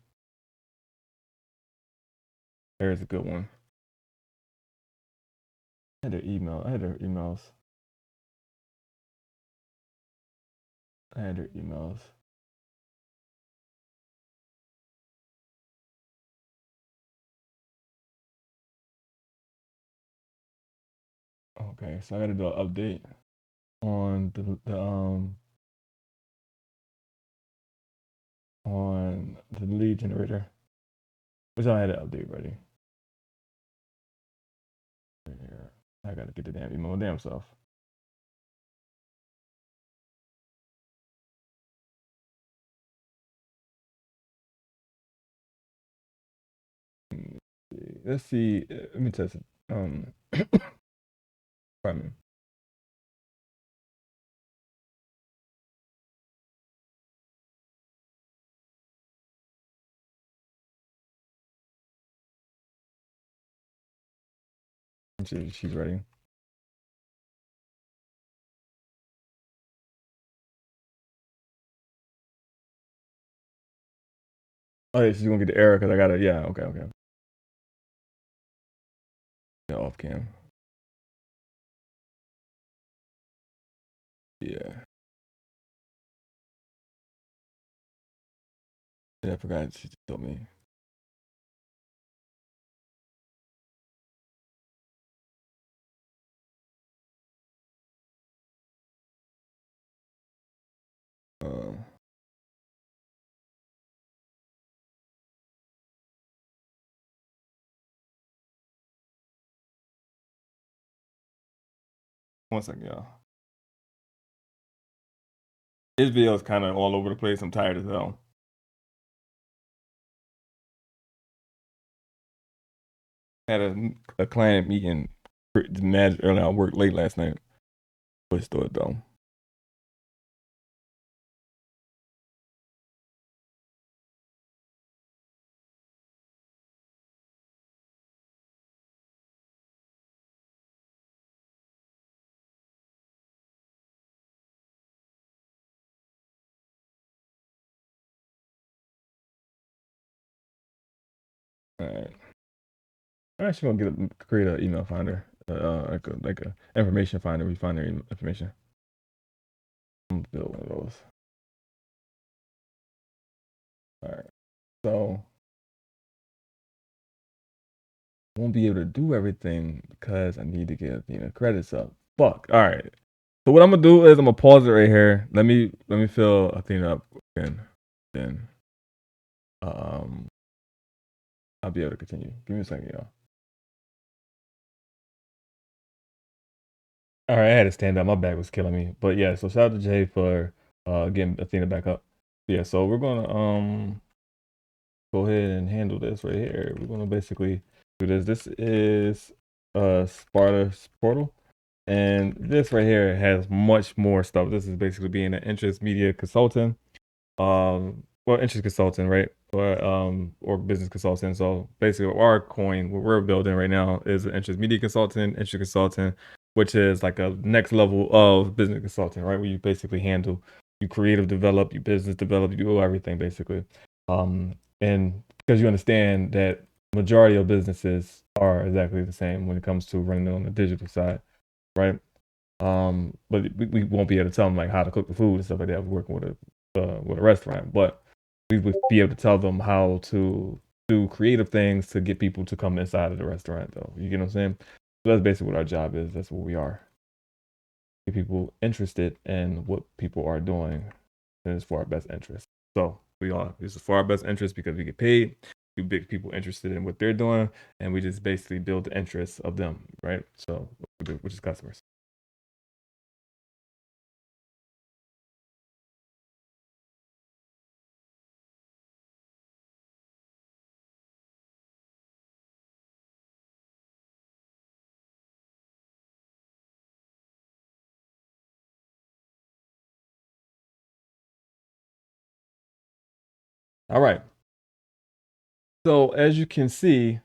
There's a good one. I had their email. I had their emails. I had their emails. Okay, so I gotta do an update on the lead generator, which I had an update ready. Here. I gotta get the damn email damn self. Let's see. Let me test it. Pardon me. Let's see if she's ready. Oh yeah, she's gonna get the error because I got it. Yeah, okay. Yeah, off cam. Yeah. Yeah, I forgot she just told me. Uh, 1 second, y'all. This video is kind of all over the place. I'm tired as hell. Had a client meeting mad early. I worked late last night. Let's do it though. All right. I'm actually gonna create an email finder, like a information finder. We find their information. I'm gonna build one of those. All right. So I won't be able to do everything because I need to get credits up. Fuck. All right. So what I'm gonna do is I'm gonna pause it right here. Let me fill Athena up again. Then I'll be able to continue. Give me a second, y'all. All right, I had to stand up. My back was killing me. But yeah, so shout out to Jay for getting Athena back up. Yeah, so we're gonna go ahead and handle this right here. We're gonna basically do this. This is Sparta's portal. And this right here has much more stuff. This is basically being an interest media consultant. Well, interest consultant, right? Or business consultant. So basically our coin, what we're building right now is an interest media consultant, which is like a next level of business consulting, right? Where you basically handle, you creative develop, you business develop, you do everything basically. And because you understand that majority of businesses are exactly the same when it comes to running on the digital side, right? But we won't be able to tell them like how to cook the food and stuff like that. We're working with a restaurant, but we would be able to tell them how to do creative things to get people to come inside of the restaurant, though. You get what I'm saying? So that's basically what our job is. That's what we are. Get people interested in what people are doing, and it's for our best interest. So this is for our best interest because we get paid. We get people interested in what they're doing, and we just basically build the interests of them, right? So, which is customers. All right. So as you can see,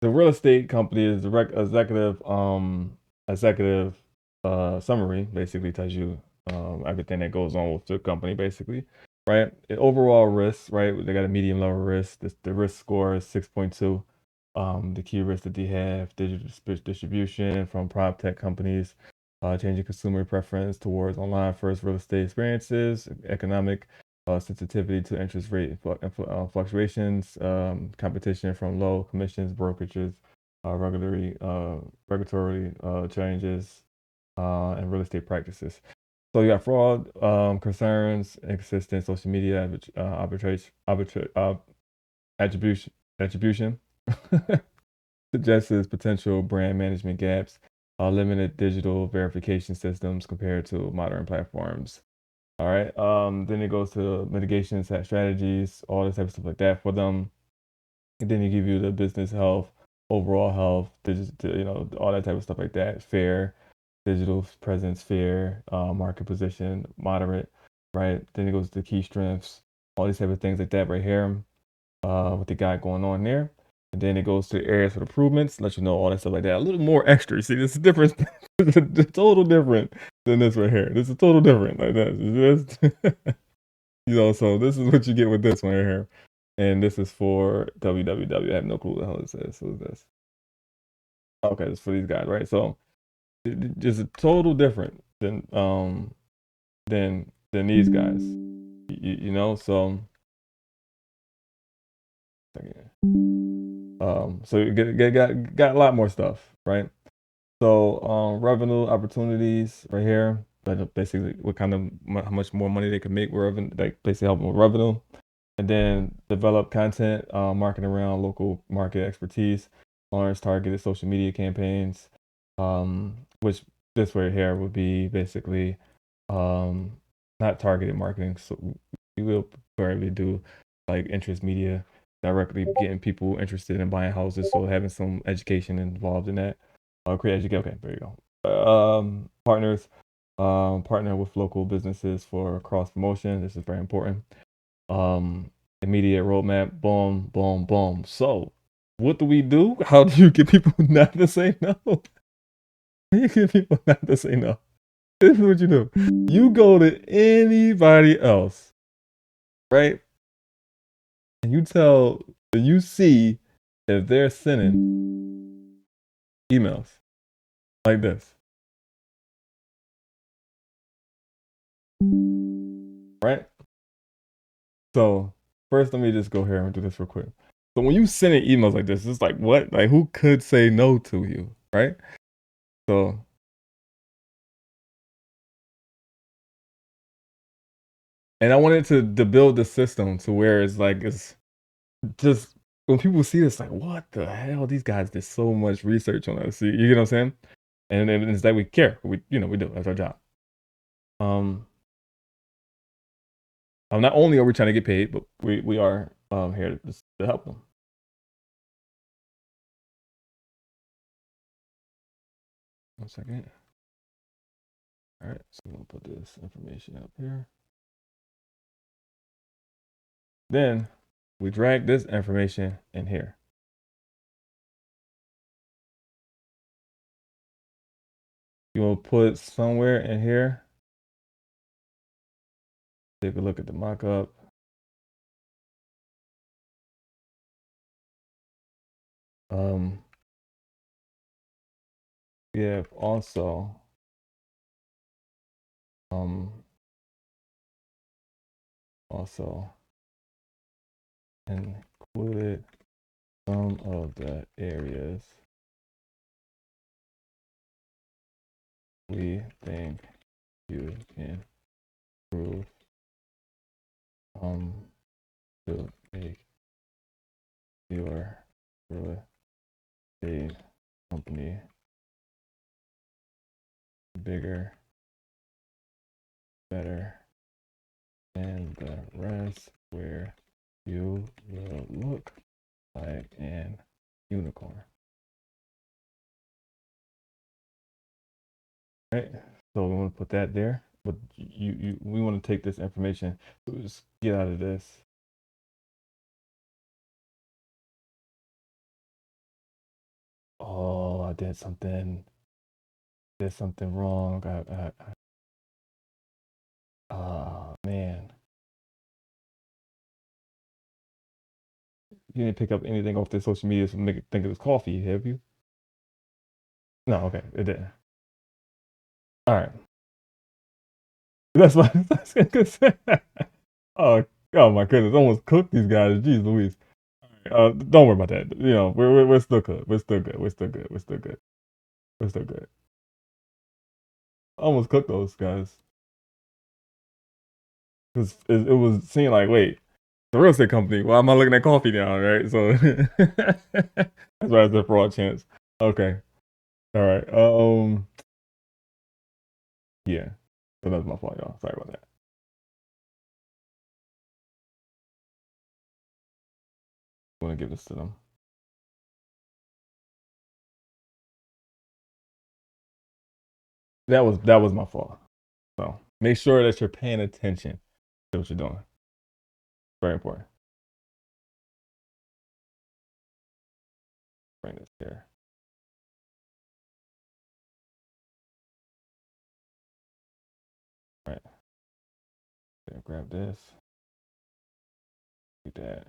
the real estate company is the executive summary. Basically tells you everything that goes on with the company, basically, right? Overall risk, right? They got a medium level risk. The risk score is 6.2. The key risks that they have: digital distribution from prop tech companies, changing consumer preference towards online first real estate experiences, economic sensitivity to interest rate fluctuations, competition from low commissions, brokerages, regulatory changes, and real estate practices. So you got fraud concerns, inconsistent social media attribution, suggests potential brand management gaps, limited digital verification systems compared to modern platforms. All right. Then it goes to mitigation strategies, all this type of stuff like that for them. And then you give you the business health, overall health, all that type of stuff like that. Fair, digital presence, fair, market position, moderate, right? Then it goes to key strengths, all these type of things like that right here. What they got going on there. And then it goes to areas for improvements, let you know all that stuff like that. A little more extra. See, this is different. It's total different than this right here. This is total different. Like that. So this is what you get with this one right here. And this is for www. I have no clue what the hell it says. So this. Okay, it's for these guys, right? So it's a total different than these guys. So so you got a lot more stuff, right? So revenue opportunities right here, but basically what kind of how much more money they can make with revenue, like basically help them with revenue, and then develop content, marketing around local market expertise, launch targeted social media campaigns, which this right here would be basically not targeted marketing. So we will probably do like interest media directly getting people interested in buying houses. So having some education involved in that. Create education. Okay, there you go. Partners, partner with local businesses for cross promotion. This is very important. Immediate roadmap. Boom, boom, boom. So, what do we do? How do you get people not to say no? You get people not to say no. This is what you do. You go to anybody else, right? And you see if they're sending emails like this, right? So first, let me just go here and do this real quick. So when you send emails like this, it's like what? Like who could say no to you, right? So and I wanted to build the system to where it's like it's just when people see this, like, what the hell? These guys did so much research on us. You get what I'm saying? And it's like we care. We do. That's our job. Not only are we trying to get paid, but we are here to help them. One second. All right, so I'm gonna put this information up here. Then we drag this information in here. You will put somewhere in here. Take a look at the mockup. We have also included some of the areas we think you can improve to make your real estate company bigger, better, and the rest where you will look like an unicorn. Right, so we want to put that there, but we want to take this information. So just get out of this. Oh, I did something. Did something wrong. Man. You didn't pick up anything off the social media to make it think it was coffee, have you? No, okay, it didn't. All right. That's what I was gonna say. Oh my goodness, almost cooked these guys. Jeez Louise. Don't worry about that. You know, we're still good. We're still good. We're still good. We're still good. We're still good. Almost cooked those guys. Because it was seeing like, wait, the real estate company. Why am I looking at coffee now? Right. So that's why I said fraud chance. Okay. All right. Yeah. So that's my fault, y'all. Sorry about that. I'm gonna give this to them. That was my fault. So make sure that you're paying attention to what you're doing. Very important. Bring this here. All right. Then grab this. Do that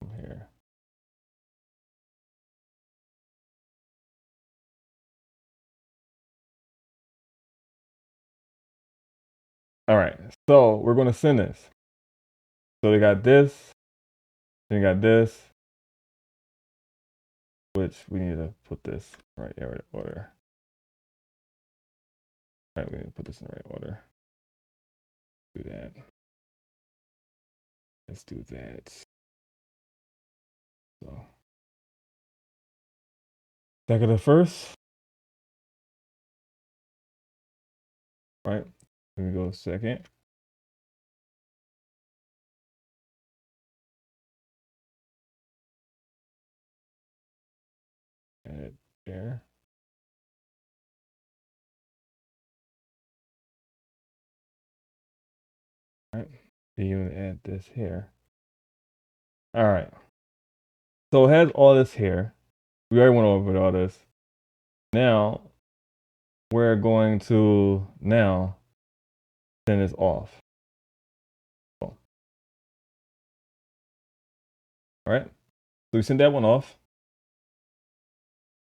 from here. All right. So we're gonna send this. So they got this. Then you got this. Which we need to put this right order. All right, we need to put this in the right order. Do that. Let's do that. So, second to first. Right. Here we go. Second. Add there. All right. Then you add this here. All right. So it has all this here. We already went over all this. Now we're going to send this off. All right. So we send that one off.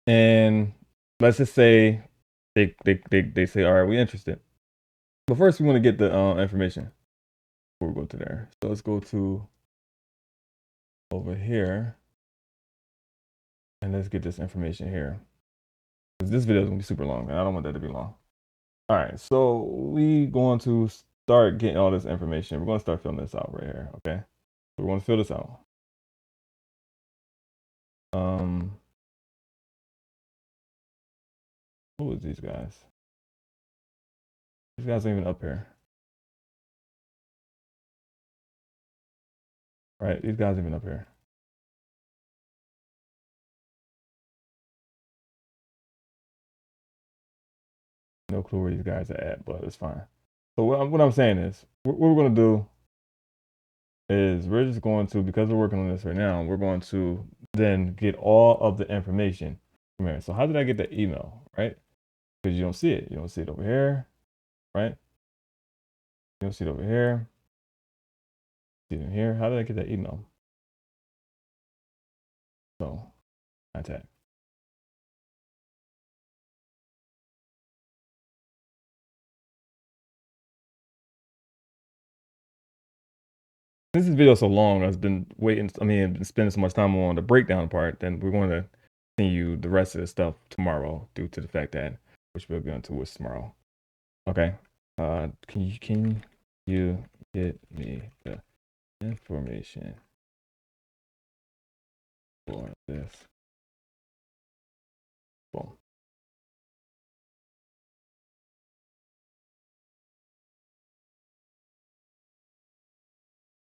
And let's just say they say, all right, we're interested. But first we want to get the information before we go to there. So let's go to over here. And let's get this information here. Because this video is gonna be super long, and I don't want that to be long. All right, so we going to start getting all this information. We're gonna start filling this out right here, okay? We're gonna fill this out. Who is these guys? These guys aren't even up here. Right, these guys aren't even up here. No clue where these guys are at, but it's fine. So what I'm saying is, what we're going to do is we're just going to, because we're working on this right now, we're going to then get all of the information from here. So how did I get the email, right? Because you don't see it. You don't see it over here, right? You don't see it over here. See it in here. How did I get that email? So, contact. Since this video is so long, I've been waiting. I mean, I've been spending so much time on the breakdown part. Then we're going to continue the rest of the stuff tomorrow, due to the fact that which we'll go into with tomorrow. Okay. Can you get me the information for this? Boom.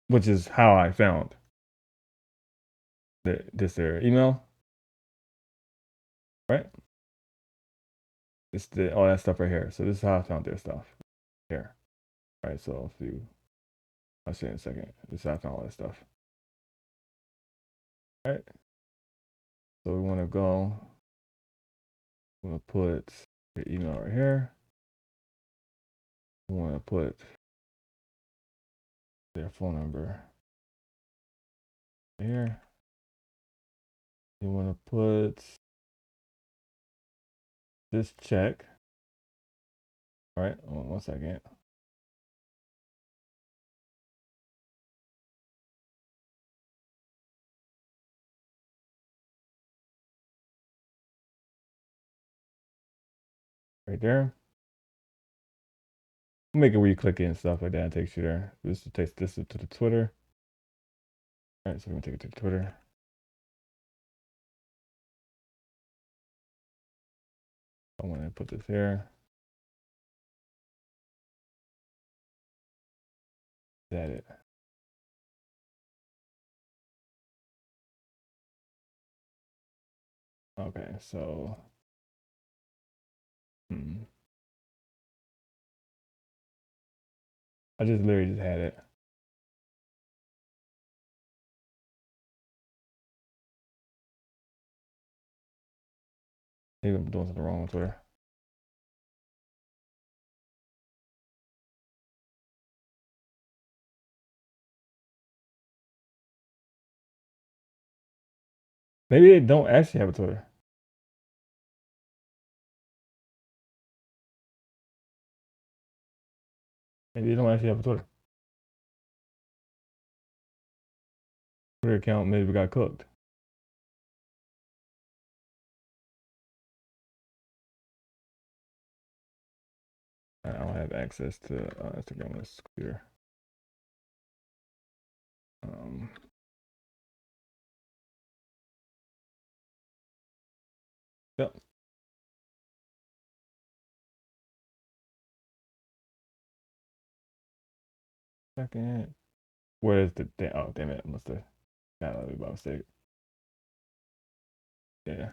Which is how I found this their email, right? It's all that stuff right here. So this is how I found their stuff here, right? So if you, I'll show you in a second. This is how I found all that stuff, right? So we want to go. We want to put the email right here. We want to put their phone number here. You want to put this check. All right, hold on 1 second. Right there. Make it where you click it and stuff like that. It takes you there. This takes this to the Twitter. All right, so we're gonna take it to the Twitter. I want to put this here. Is that it? Okay, so I just literally just had it. Maybe I'm doing something wrong on Twitter. Maybe they don't actually have a Twitter. Maybe they don't actually have a Twitter. Twitter account maybe got cooked. I don't have access to Instagram on this computer. Yep. Second. Where is the oh damn it, I must have got it by mistake. Yeah.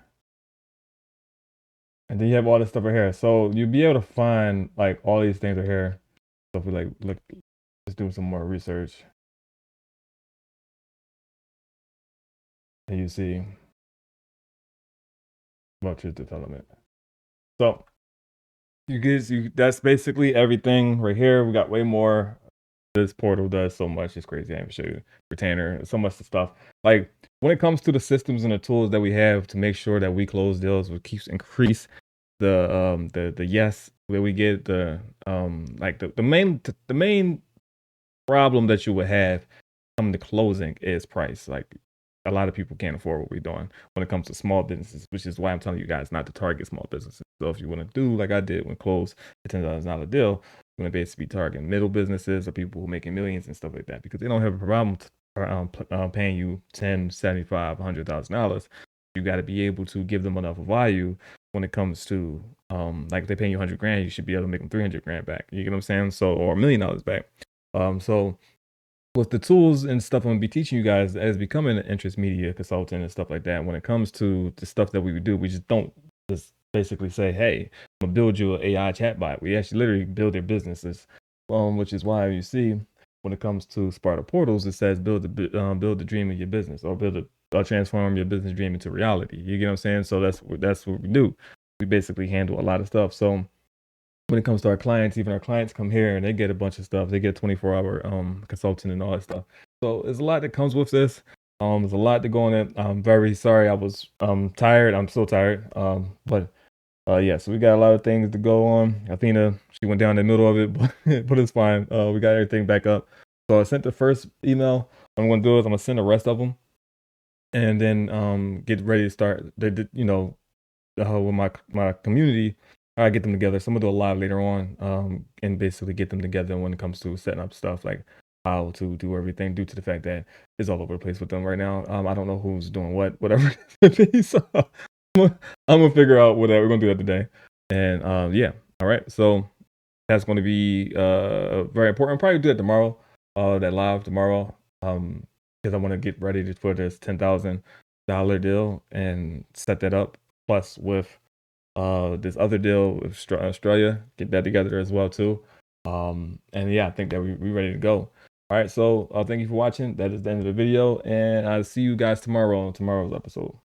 And then you have all this stuff right here. So you'll be able to find like all these things right here. So if we like look, let's do some more research. And you see voucher development. So that's basically everything right here. We got way more. This portal does so much. It's crazy. I can show you retainer, so much stuff. Like when it comes to the systems and the tools that we have to make sure that we close deals, we keeps increase the yes that we get, the like the main problem that you would have coming to closing is price. Like a lot of people can't afford what we're doing when it comes to small businesses, which is why I'm telling you guys not to target small businesses. So if you want to do like I did when close a $10,000 deal, you're going to basically be targeting middle businesses or people who are making millions and stuff like that, because they don't have a problem paying you $10, $75, $100,000. you got to be able to give them enough value when it comes to like if they're paying you 100 grand, you should be able to make them 300 grand back. You get what I'm saying? So, or $1 million back. So with the tools and stuff I'm gonna be teaching you guys as becoming an interest media consultant and stuff like that, when it comes to the stuff that we would do, we just don't just basically say, hey, I'm gonna build you an AI chatbot. We actually literally build their businesses, which is why you see when it comes to Sparta Portals, it says build the dream of your business, or transform your business dream into reality. You get what I'm saying? So that's what we do. We basically handle a lot of stuff. So when it comes to our clients, even our clients come here and they get a bunch of stuff. They get 24-hour consulting and all that stuff. So there's a lot that comes with this. There's a lot to go on it. I'm very sorry. I was tired. I'm so tired. But yeah, so we got a lot of things to go on. Athena, she went down in the middle of it, but it's fine. We got everything back up. So I sent the first email. What I'm going to do is I'm going to send the rest of them and then get ready to start, with my community. I get them together. So I'm gonna do a live later on, and basically get them together when it comes to setting up stuff, like how to do everything, due to the fact that it's all over the place with them right now. I don't know who's doing whatever. So I'm gonna figure out whatever. We're gonna do that today. And yeah, all right. So that's going to be very important. I'll probably do it tomorrow, that live tomorrow, because I want to get ready for this $10,000 deal and set that up. Plus with this other deal with Australia, get that together as well too. And yeah, I think that we're ready to go. All right, so thank you for watching. That is the end of the video, and I'll see you guys tomorrow on tomorrow's episode.